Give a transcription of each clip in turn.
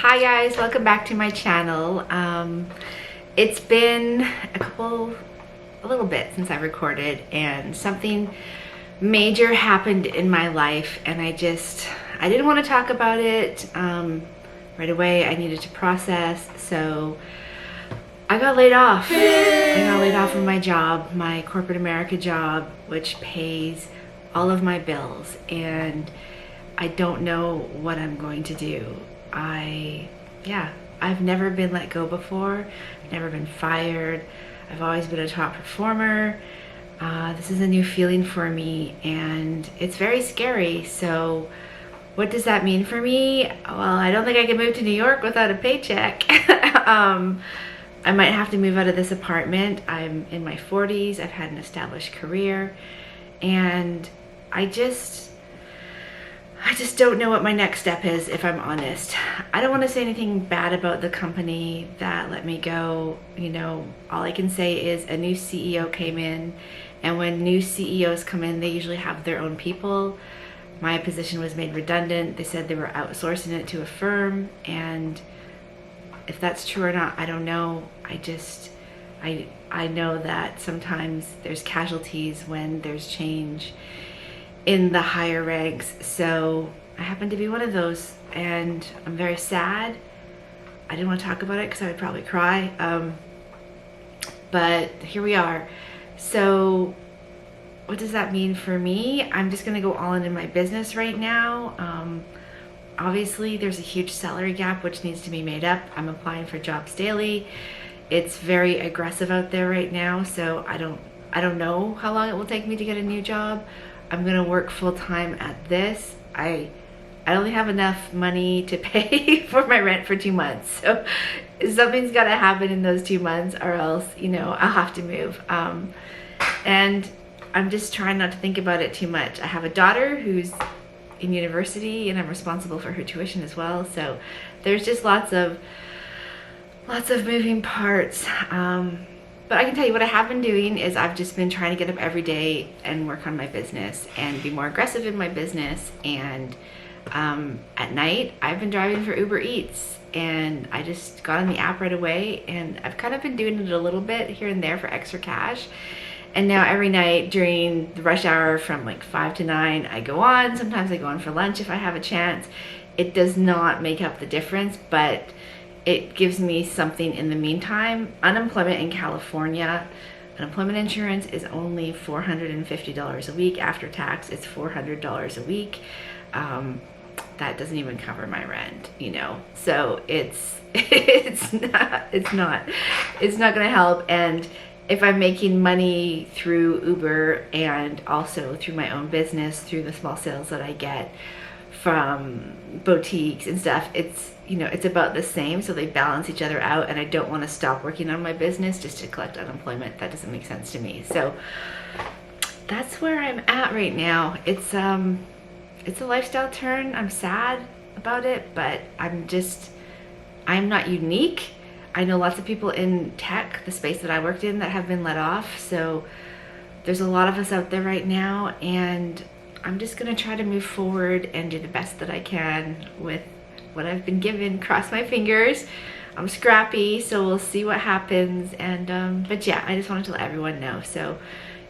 Hi guys, welcome back to my channel. It's been a little bit since I recorded, and something major happened in my life, and I didn't want to talk about it right away. I needed to process, so I got laid off. I got laid off from my job, my corporate America job, which pays all of my bills, and I don't know what I'm going to do. I've never been let go before. I've never been fired. I've always been a top performer. This is a new feeling for me, and it's very scary. So what does that mean for me? Well, I don't think I can move to New York without a paycheck. I might have to move out of this apartment. I'm in my 40s. I've had an established career, and I just don't know what my next step is, if I'm honest. I don't want to say anything bad about the company that let me go. You know, all I can say is a new CEO came in, and when new CEOs come in, they usually have their own people. My position was made redundant. They said they were outsourcing it to a firm, and if that's true or not, I don't know. I know that sometimes there's casualties when there's change in the higher ranks, so I happen to be one of those, and I'm very sad. I didn't want to talk about it because I would probably cry, but here we are. So what does that mean for me? I'm just gonna go all in my business right now. Obviously there's a huge salary gap which needs to be made up. I'm applying for jobs daily. It's very aggressive out there right now, so I don't know how long it will take me to get a new job. I'm gonna work full-time at this. I only have enough money to pay for my rent for 2 months, so something's gotta happen in those 2 months, or else, you know, I'll have to move. And I'm just trying not to think about it too much. I have a daughter who's in university, and I'm responsible for her tuition as well, so there's just lots of moving parts. But I can tell you what I have been doing is I've just been trying to get up every day and work on my business and be more aggressive in my business. And at night, I've been driving for Uber Eats, and I just got on the app right away, and I've kind of been doing it a little bit here and there for extra cash. And now every night during the rush hour from like 5 to 9, I go on. Sometimes I go on for lunch if I have a chance. It does not make up the difference, but it gives me something in the meantime. Unemployment in California, unemployment insurance is only $450 a week. After tax, it's $400 a week. That doesn't even cover my rent, you know. So it's not gonna help. And if I'm making money through Uber and also through my own business, through the small sales that I get from boutiques and stuff, it's, you know, it's about the same, so they balance each other out, and I don't want to stop working on my business just to collect unemployment. That doesn't make sense to me. So that's where I'm at right now. It's a lifestyle turn. I'm sad about it, but I'm not unique. I know lots of people in tech, the space that I worked in, that have been let off, so there's a lot of us out there right now, and I'm just gonna try to move forward and do the best that I can with what I've been given. Cross my fingers. I'm scrappy, so we'll see what happens. And but yeah, I just wanted to let everyone know. So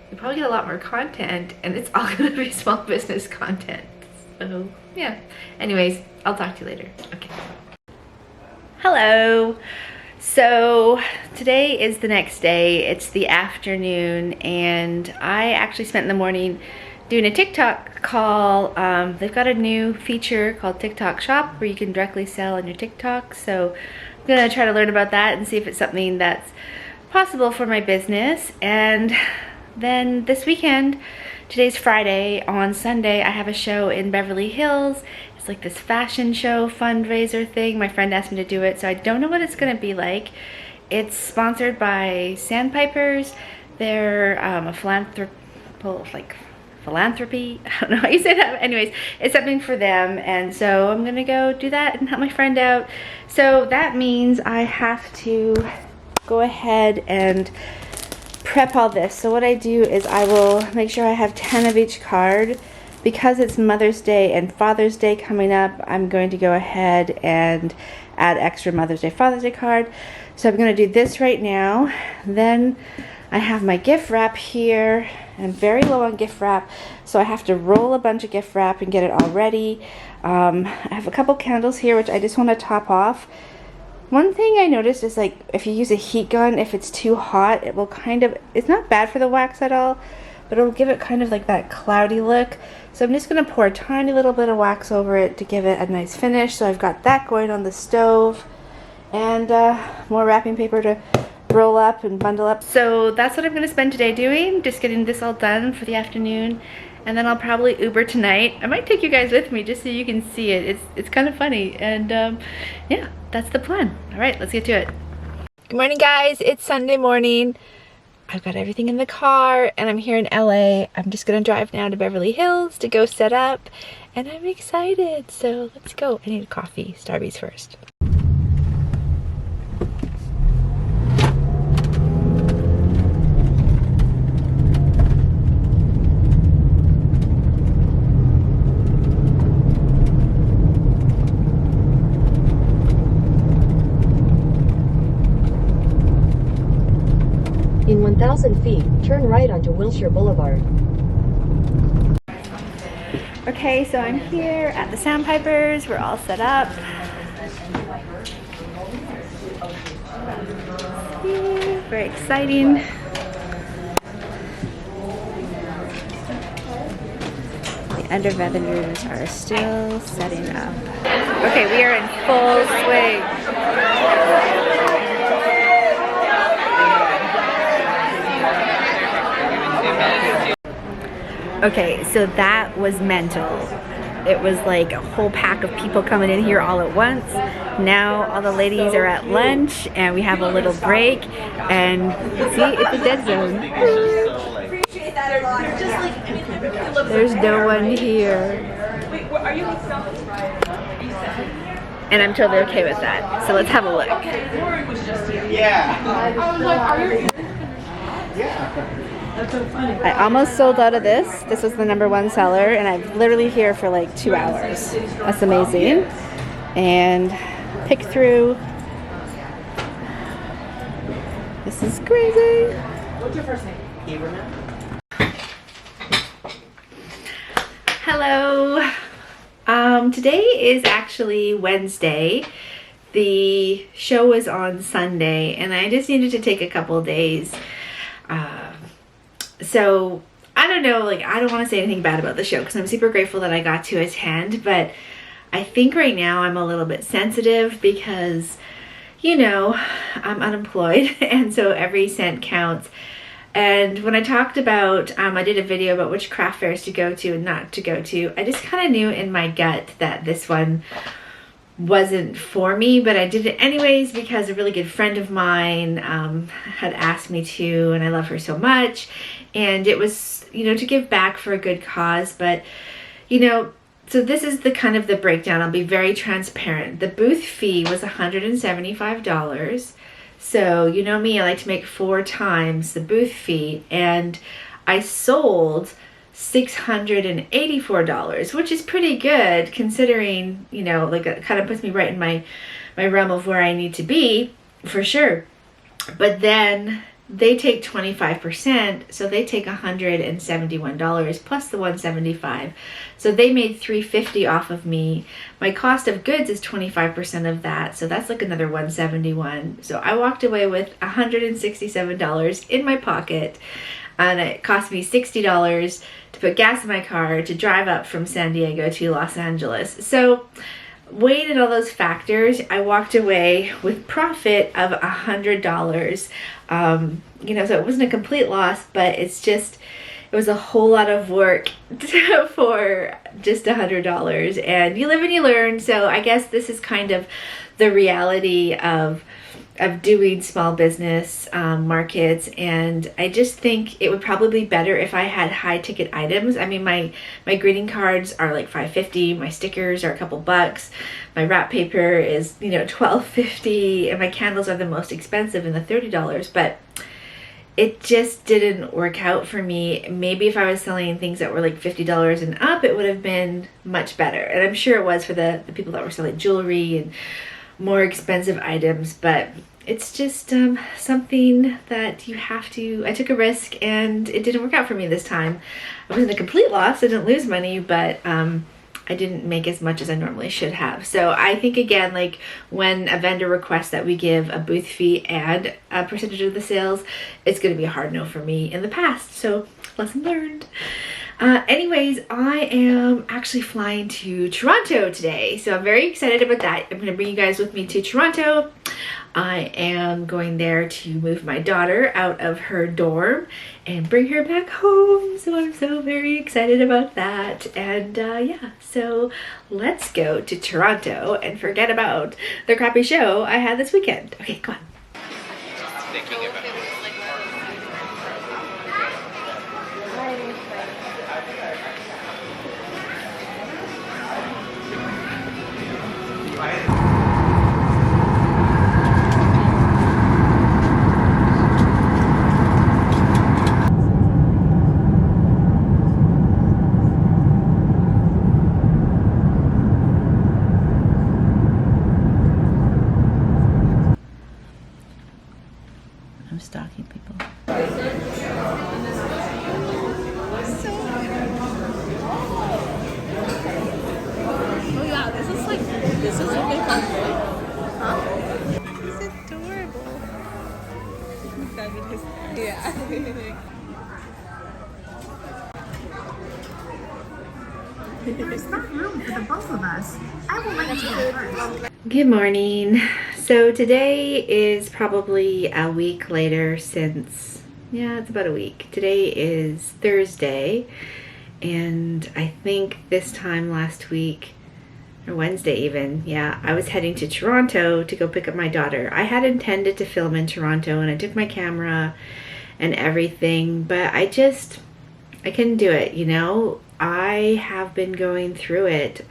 you'll probably get a lot more content, and it's all gonna be small business content. So yeah. Anyways, I'll talk to you later. Okay. Hello. So today is the next day. It's the afternoon, and I actually spent the morning doing a TikTok call. They've got a new feature called TikTok Shop where you can directly sell on your TikTok. So I'm gonna try to learn about that and see if it's something that's possible for my business. And then this weekend, today's Friday, on Sunday, I have a show in Beverly Hills. It's like this fashion show fundraiser thing. My friend asked me to do it, so I don't know what it's gonna be like. It's sponsored by Sandpipers. They're a philanthropy, I don't know how you say that. Anyways, it's something for them, and so I'm gonna go do that and help my friend out. So that means I have to go ahead and prep all this. So what I do is I will make sure I have 10 of each card. Because it's Mother's Day and Father's Day coming up, I'm going to go ahead and add extra Mother's Day, Father's Day card. So I'm going to do this right now. Then I have my gift wrap here. I'm very low on gift wrap, so I have to roll a bunch of gift wrap and get it all ready. I have a couple candles here, which I just want to top off. One thing I noticed is, like, if you use a heat gun, if it's too hot, it will kind of, it's not bad for the wax at all, but it'll give it kind of like that cloudy look. So I'm just going to pour a tiny little bit of wax over it to give it a nice finish. So I've got that going on the stove, and more wrapping paper to roll up and bundle up. So that's what I'm going to spend today doing, just getting this all done for the afternoon. And then I'll probably Uber tonight. I might take you guys with me just so you can see it. It's kind of funny. And yeah, that's the plan. All right, let's get to it. Good morning, guys. It's Sunday morning. I've got everything in the car and I'm here in LA. I'm just gonna drive now to Beverly Hills to go set up, and I'm excited. So let's go. I need a coffee. Starbucks first. In 1,000 feet, turn right onto Wilshire Boulevard. Okay, so I'm here at the Sandpipers. We're all set up. Very exciting. The under vendors are still setting up. Okay, we are in full swing. Okay, so that was mental. It was like a whole pack of people coming in here all at once. Now all the ladies are at lunch and we have a little break, and see, it's a dead zone. There's no one here. And I'm totally okay with that. So let's have a look. I almost sold out of this. This was the #1 seller, and I'm literally here for like 2 hours. That's amazing. And pick through. This is crazy. What's your first name? Abraham. Hello. Today is actually Wednesday. The show was on Sunday, and I just needed to take a couple days. So I don't know, like, I don't want to say anything bad about the show because I'm super grateful that I got to attend, but I think right now I'm a little bit sensitive because, you know, I'm unemployed and so every cent counts. And when I talked about, I did a video about which craft fairs to go to and not to go to, I just kind of knew in my gut that this one wasn't for me, but I did it anyways because a really good friend of mine had asked me to, and I love her so much, and it was, you know, to give back for a good cause. But, you know, so this is the kind of the breakdown. I'll be very transparent. The booth fee was $175. So, you know me, I like to make 4 times the booth fee, and I sold $684, which is pretty good considering, you know, like, it kind of puts me right in my realm of where I need to be, for sure. But then they take 25%, so they take $171 plus the $175. So they made $350 off of me. My cost of goods is 25% of that, so that's like another $171. So I walked away with $167 in my pocket, and it cost me $60 to put gas in my car to drive up from San Diego to Los Angeles. So weighing all those factors, I walked away with profit of $100. You know, so it wasn't a complete loss, but it's just, it was a whole lot of work for just $100. And you live and you learn. So I guess this is kind of the reality of doing small business markets, and I just think it would probably be better if I had high ticket items. I mean, my greeting cards are like $5.50, my stickers are a couple bucks, my wrap paper is, you know, $12.50, and my candles are the most expensive in the $30, but it just didn't work out for me. Maybe if I was selling things that were like $50 and up, it would have been much better, and I'm sure it was for the people that were selling jewelry and more expensive items, but it's just something that you have to. I took a risk and it didn't work out for me this time. I wasn't a complete loss, I didn't lose money, but I didn't make as much as I normally should have. So I think, again, like when a vendor requests that we give a booth fee and a percentage of the sales, it's going to be a hard no for me in the past. So lesson learned. Anyways, I am actually flying to Toronto today, so I'm very excited about that. I'm going to bring you guys with me to Toronto. I am going there to move my daughter out of her dorm and bring her back home, so I'm so very excited about that. And yeah, so let's go to Toronto and forget about the crappy show I had this weekend. Okay, come on. Thinking about it. I'm stalking people. Oh yeah, this is what they call it. Huh? It's adorable. Yeah. There's not room for the both of us. I will let you go first. Good morning. So today is probably a week later since, yeah, it's about a week. Today is Thursday, and I think this time last week, or Wednesday even, yeah, I was heading to Toronto to go pick up my daughter. I had intended to film in Toronto, and I took my camera and everything, but I couldn't do it, you know? I have been going through it.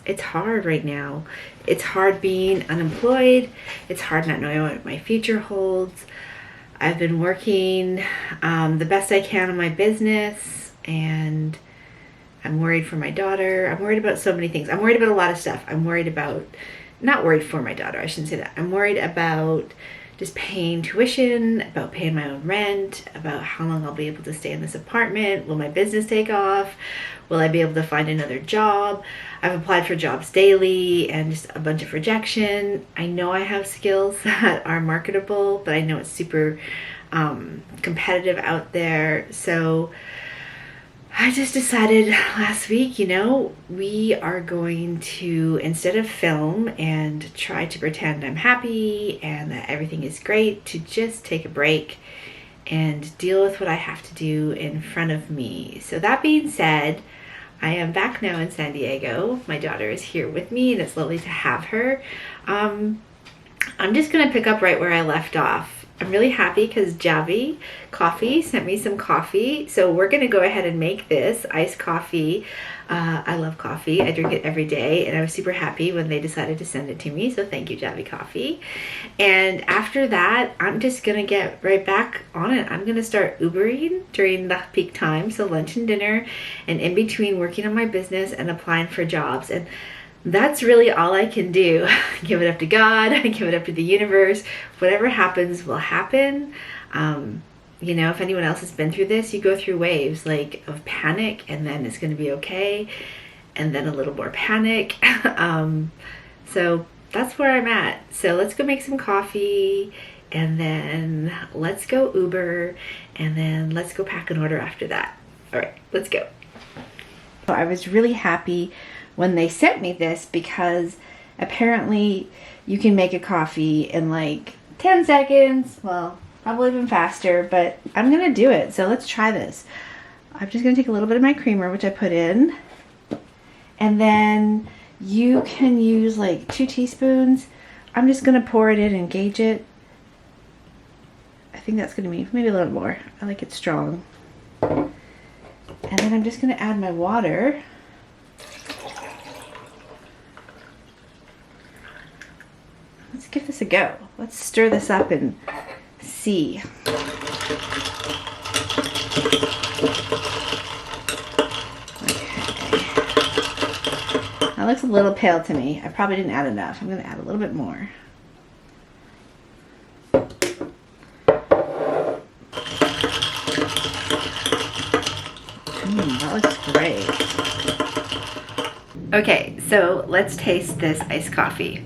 It's hard right now. It's hard being unemployed. It's hard not knowing what my future holds. I've been working the best I can on my business, and I'm worried for my daughter. I'm worried about so many things. I'm worried about a lot of stuff. I'm worried about, not worried for my daughter, I shouldn't say that. I'm worried about just paying tuition, about paying my own rent, about how long I'll be able to stay in this apartment. Will my business take off? Will I be able to find another job? I've applied for jobs daily and just a bunch of rejection. I know I have skills that are marketable, but I know it's super competitive out there. So I just decided last week, you know, we are going to, instead of film and try to pretend I'm happy and that everything is great, to just take a break and deal with what I have to do in front of me. So that being said, I am back now in San Diego. My daughter is here with me, and it's lovely to have her. I'm just gonna pick up right where I left off. I'm really happy because Javi Coffee sent me some coffee. So we're gonna go ahead and make this iced coffee. I love coffee, I drink it every day, and I was super happy when they decided to send it to me. So thank you, Javi Coffee. And after that, I'm just gonna get right back on it. I'm gonna start Ubering during the peak time, so lunch and dinner, and in between working on my business and applying for jobs. And that's really all I can do. Give it up to God, give it up to the universe. Whatever happens will happen. You know, if anyone else has been through this, you go through waves like of panic, and then it's gonna be okay, and then a little more panic. So that's where I'm at. So let's go make some coffee, and then let's go Uber, and then let's go pack an order after that. All right, let's go. I was really happy when they sent me this, because apparently you can make a coffee in like 10 seconds. Well, probably even faster, but I'm gonna do it. So let's try this. I'm just gonna take a little bit of my creamer, which I put in, and then you can use like 2 teaspoons. I'm just gonna pour it in and gauge it. I think that's gonna be maybe a little more. I like it strong. And then I'm just gonna add my water. Let's give this a go. Let's stir this up and see. Okay. That looks a little pale to me. I probably didn't add enough. I'm going to add a little bit more. That looks great. Okay, so let's taste this iced coffee.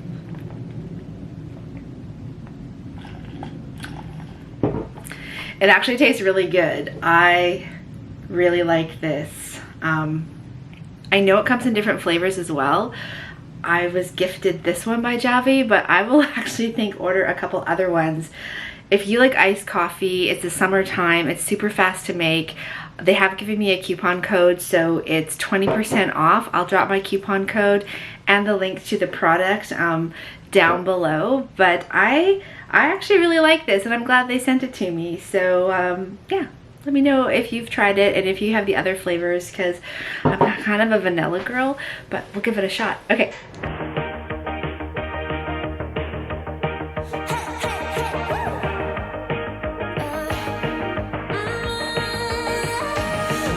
It actually tastes really good. I really like this. I know it comes in different flavors as well. I was gifted this one by Javi, but I will actually order a couple other ones. If you like iced coffee, it's the summertime, it's super fast to make. They have given me a coupon code, so it's 20% off. I'll drop my coupon code and the link to the product down below. But I actually really like this, and I'm glad they sent it to me. So yeah, let me know if you've tried it and if you have the other flavors, because I'm kind of a vanilla girl, but we'll give it a shot. Okay.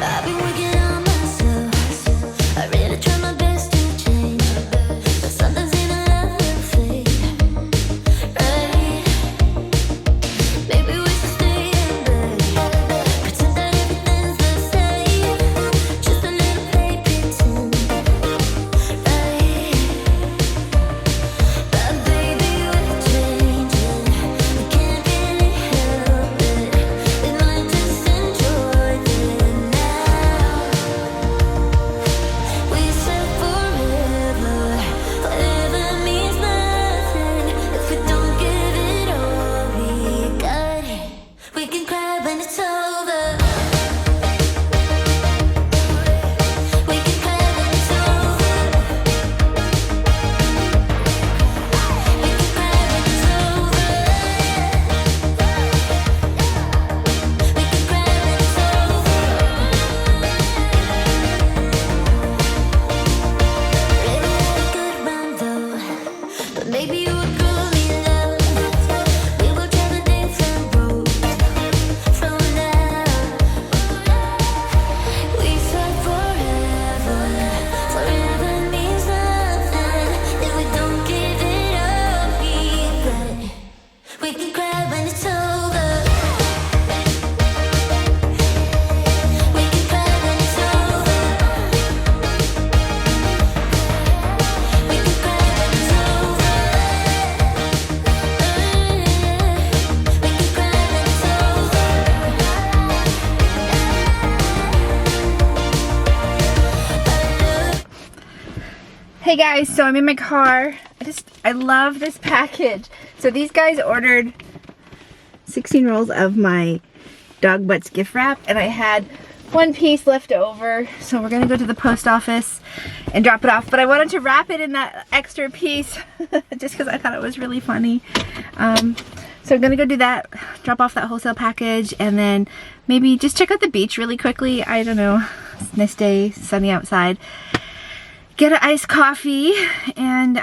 I've been working on myself. I really try my best to change, but something's in a love fade, right? Maybe we should stay in bed, pretend that everything's the same, just a little play pretend, right? But baby, we're changing, we can't really help it. We might just enjoy this now. We said forever, forever means nothing if we don't give it all we got. We can cry when it's over. We can cry when it's over. We can cry when it's over. We can cry when it's over. Really had a good run though, but maybe you would prove me love. We will travel different roads from now. We said forever, forever means nothing if we don't give it all we got. We can cry when it's over. We can cry when it's over. We can cry when it's over. We can cry when it's over. Hey guys, so I'm in my car. I love this package. So these guys ordered 16 rolls of my dog butts gift wrap, and I had one piece left over. So we're gonna go to the post office and drop it off. But I wanted to wrap it in that extra piece just because I thought it was really funny. So I'm gonna go do that, drop off that wholesale package, and then maybe just check out the beach really quickly. I don't know, it's a nice day, sunny outside. Get an iced coffee and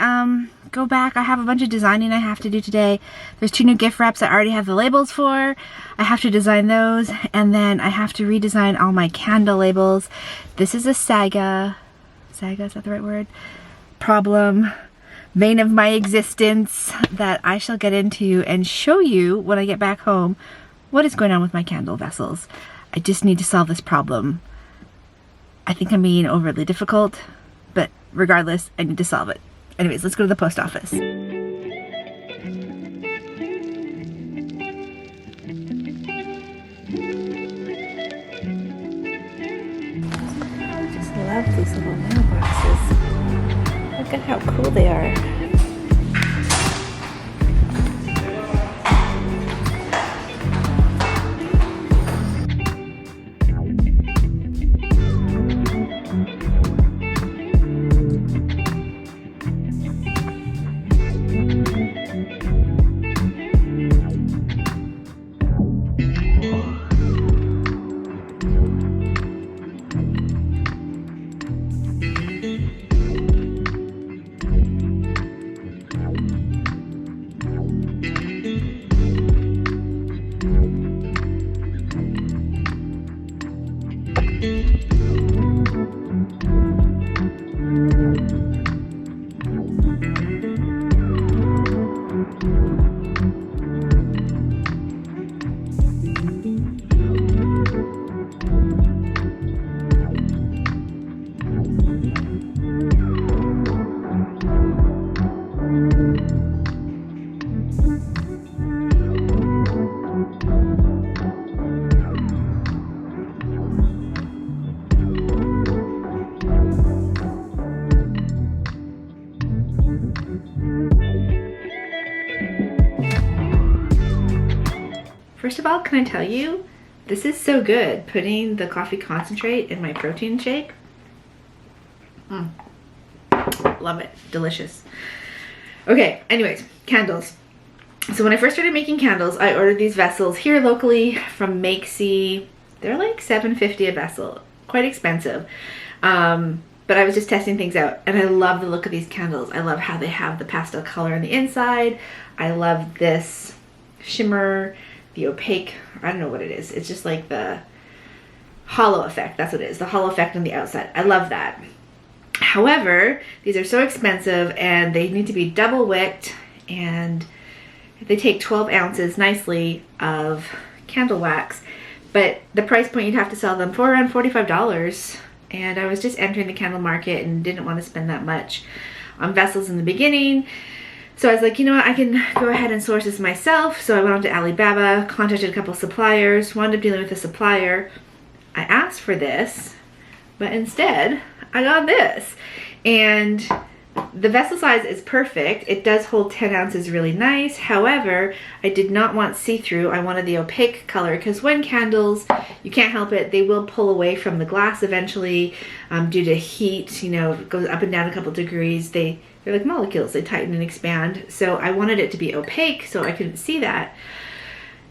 go back. I have a bunch of designing I have to do today. There's 2 new gift wraps I already have the labels for. I have to design those, and then I have to redesign all my candle labels. This is a saga, is that the right word? Problem, vein of my existence that I shall get into and show you when I get back home what is going on with my candle vessels. I just need to solve this problem. I think I'm being overly difficult, but regardless, I need to solve it. Anyways, let's go to the post office. I just love these little mailboxes. Look at how cool they are. First of all, can I tell you, this is so good, putting the coffee concentrate in my protein shake. Love it, delicious. Okay, anyways, candles. So when I first started making candles, I ordered these vessels here locally from Makesy. They're like $7.50 a vessel, quite expensive. But I was just testing things out, and I love the look of these candles. I love how they have the pastel color on the inside. I love this shimmer, the opaque, I don't know what it is. It's just like the hollow effect. That's what it is, the hollow effect on the outside. I love that. However, these are so expensive and they need to be double wicked, and they take 12 ounces nicely of candle wax, but the price point you'd have to sell them for around $45. And I was just entering the candle market and didn't want to spend that much on vessels in the beginning. So I was like, you know what, I can go ahead and source this myself. So I went on to Alibaba, contacted a couple suppliers, wound up dealing with a supplier. I asked for this, but instead I got this. And the vessel size is perfect. It does hold 10 ounces really nice. However, I did not want see-through. I wanted the opaque color, because when candles, you can't help it, they will pull away from the glass eventually due to heat. You know, it goes up and down a couple degrees. They're like molecules, they tighten and expand. So I wanted it to be opaque so I couldn't see that.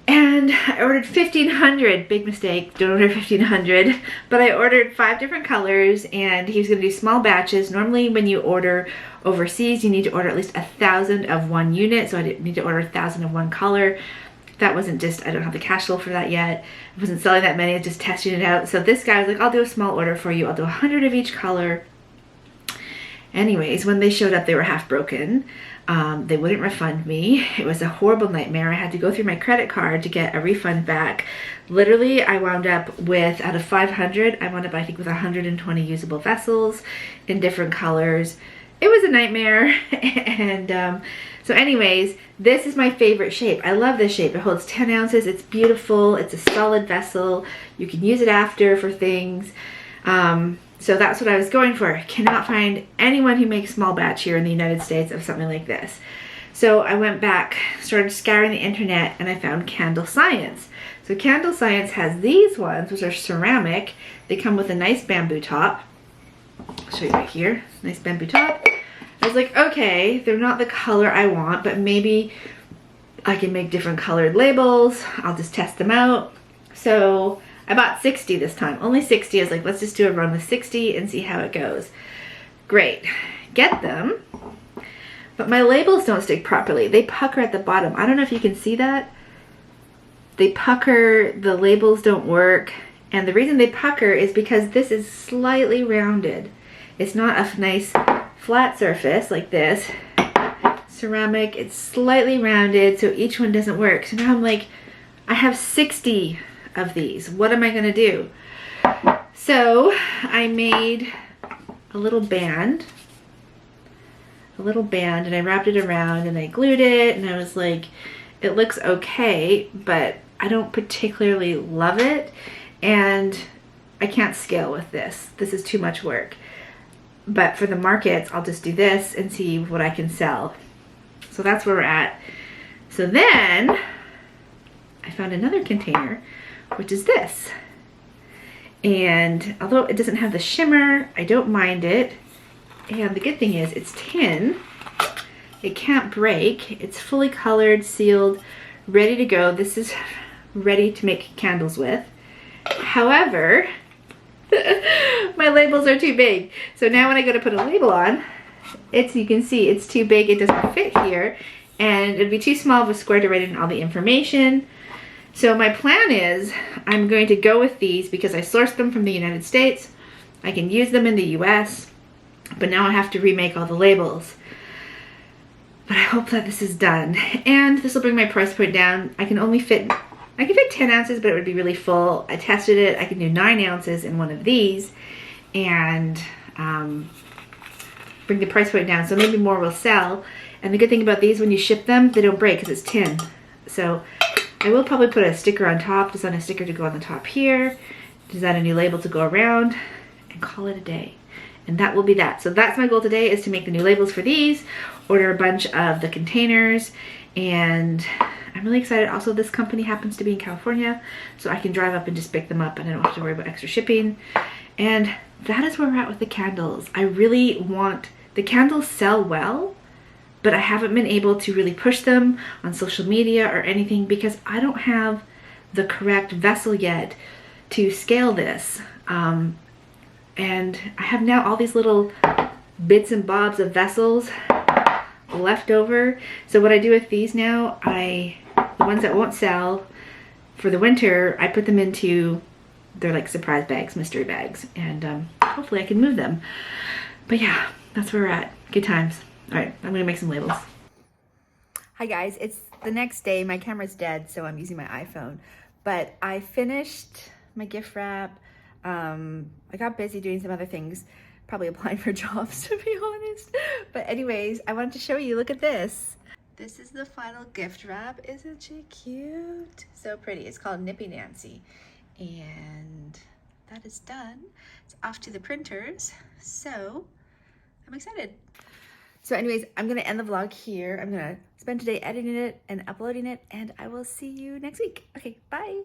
And I ordered 1,500, big mistake, don't order 1,500, but I ordered 5 different colors, and he was gonna do small batches. Normally when you order overseas, you need to order at least 1,000 of one unit, so I didn't need to order 1,000 of one color. That wasn't just, I don't have the cash flow for that yet. I wasn't selling that many, I was just testing it out. So this guy was like, I'll do a small order for you, I'll do 100 of each color. Anyways, when they showed up, they were half broken. They wouldn't refund me. It was a horrible nightmare. I had to go through my credit card to get a refund back. Literally, I wound up with, out of 500, I wound up, I think, with 120 usable vessels in different colors. It was a nightmare. And so anyways, this is my favorite shape. I love this shape. It holds 10 ounces. It's beautiful. It's a solid vessel. You can use it after for things. So that's what I was going for. Cannot find anyone who makes small batch here in the United States of something like this. So I went back, started scouring the internet, and I found Candle Science. So Candle Science has these ones, which are ceramic. They come with a nice bamboo top. I'll show you right here, nice bamboo top. I was like, okay, they're not the color I want, but maybe I can make different colored labels. I'll just test them out. So I bought 60 this time, only 60. I was like, let's just do a run with 60 and see how it goes. Great, get them, but my labels don't stick properly. They pucker at the bottom. I don't know if you can see that. They pucker, the labels don't work. And the reason they pucker is because this is slightly rounded. It's not a nice flat surface like this. Ceramic, it's slightly rounded, so each one doesn't work. So now I'm like, I have 60 of these. What am I gonna do? So I made a little band and I wrapped it around and I glued it, and I was like, it looks okay, but I don't particularly love it, and I can't scale with this. This is too much work. But for the markets, I'll just do this and see what I can sell. So that's where we're at. So then I found another container, which is this. And although it doesn't have the shimmer, I don't mind it. And the good thing is it's tin. It can't break. It's fully colored, sealed, ready to go. This is ready to make candles with. However, my labels are too big. So now when I go to put a label on, you can see it's too big. It doesn't fit here. And it'd be too small of a square to write in all the information. So my plan is I'm going to go with these because I sourced them from the United States. I can use them in the US, but now I have to remake all the labels. But I hope that this is done. And this will bring my price point down. I can fit 10 ounces, but it would be really full. I tested it. I can do 9 ounces in one of these and bring the price point down. So maybe more will sell. And the good thing about these, when you ship them, they don't break because it's tin. So I will probably put a sticker on top, design a sticker to go on the top here, design a new label to go around, and call it a day. And that will be that. So that's my goal today, is to make the new labels for these, order a bunch of the containers, and I'm really excited. Also, this company happens to be in California, so I can drive up and just pick them up and I don't have to worry about extra shipping. And that is where we're at with the candles. I really want, the candles sell well, but I haven't been able to really push them on social media or anything because I don't have the correct vessel yet to scale this. And I have now all these little bits and bobs of vessels left over. So what I do with these now, the ones that won't sell for the winter, I put them into, they're like surprise bags, mystery bags, and hopefully I can move them. But yeah, that's where we're at. Good times. All right, I'm gonna make some labels. Hi guys, it's the next day. My camera's dead, so I'm using my iPhone. But I finished my gift wrap. I got busy doing some other things, probably applying for jobs to be honest. But anyways, I wanted to show you, look at this. This is the final gift wrap. Isn't she cute? So pretty. It's called Nippy Nancy. And that is done. It's off to the printers. So I'm excited. So anyways, I'm gonna end the vlog here. I'm gonna spend today editing it and uploading it, and I will see you next week. Okay, bye.